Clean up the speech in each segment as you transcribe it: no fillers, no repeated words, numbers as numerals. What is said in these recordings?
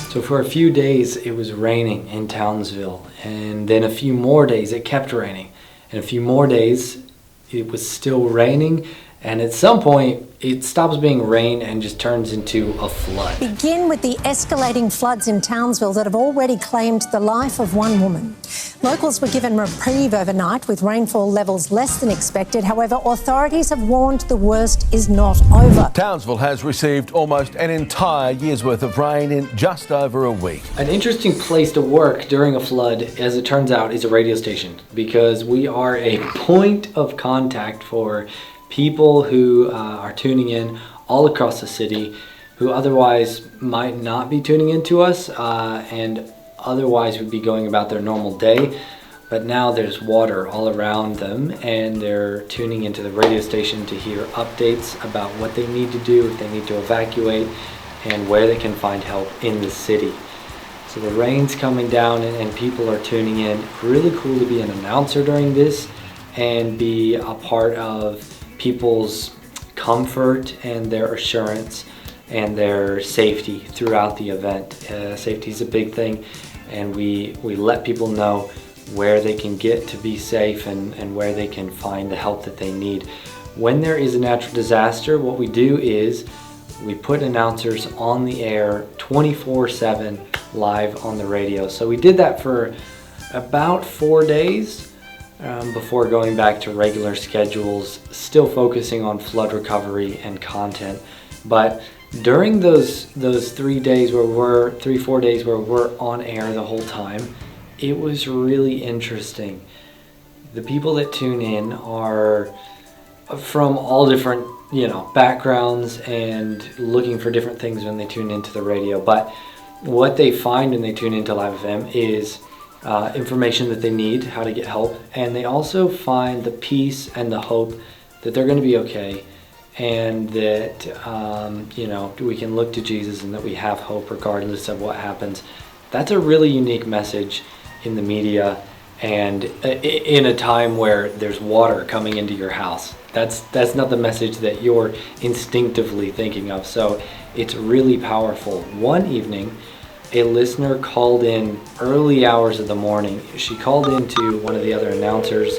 So for a few days it was raining in Townsville, and then a few more days it kept raining, and a few more days it was still raining, and at some point it stops being rain and just turns into a flood. Begin with the escalating floods in Townsville that have already claimed the life of one woman. Locals were given reprieve overnight with rainfall levels less than expected. However, authorities have warned the worst is not over. Townsville has received almost an entire year's worth of rain in just over a week. An interesting place to work during a flood, as it turns out, is a radio station, because we are a point of contact for people who are tuning in all across the city, who otherwise might not be tuning in to us and otherwise would be going about their normal day. But now there's water all around them, and they're tuning into the radio station to hear updates about what they need to do, if they need to evacuate, and where they can find help in the city. So the rain's coming down and people are tuning in. Really cool to be an announcer during this and be a part of people's comfort and their assurance and their safety throughout the event. Safety is a big thing, and we let people know where they can get to be safe and where they can find the help that they need. When there is a natural disaster, what we do is we put announcers on the air 24/7 live on the radio. So we did that for about 4 days before going back to regular schedules, still focusing on flood recovery and content. But during those 3 days where we're 3-4 days where we're on air the whole time, it was really interesting. The people that tune in are from all different, backgrounds and looking for different things when they tune into the radio. But what they find when they tune into Live FM is information that they need, how to get help, and they also find the peace and the hope that they're going to be okay, and that we can look to Jesus and that we have hope regardless of what happens. That's a really unique message in the media, and in a time where there's water coming into your house. That's not the message that you're instinctively thinking of. So it's really powerful. One evening, a listener called in early hours of the morning. She called into one of the other announcers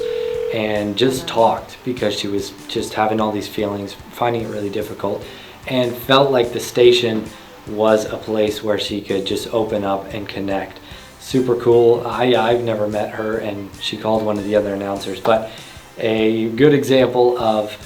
and just talked because she was just having all these feelings, finding it really difficult, and felt like the station was a place where she could just open up and connect. Super cool. I've never met her, and she called one of the other announcers, but a good example of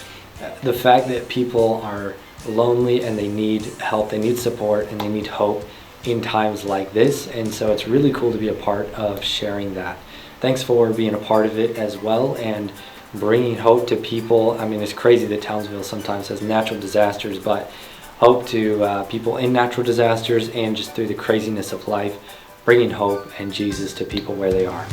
the fact that people are lonely and they need help, they need support, and they need hope in times like this. And so it's really cool to be a part of sharing that. Thanks for being a part of it as well and bringing hope to people. I mean, it's crazy that Townsville sometimes has natural disasters, but hope to people in natural disasters and just through the craziness of life, bringing hope and Jesus to people where they are.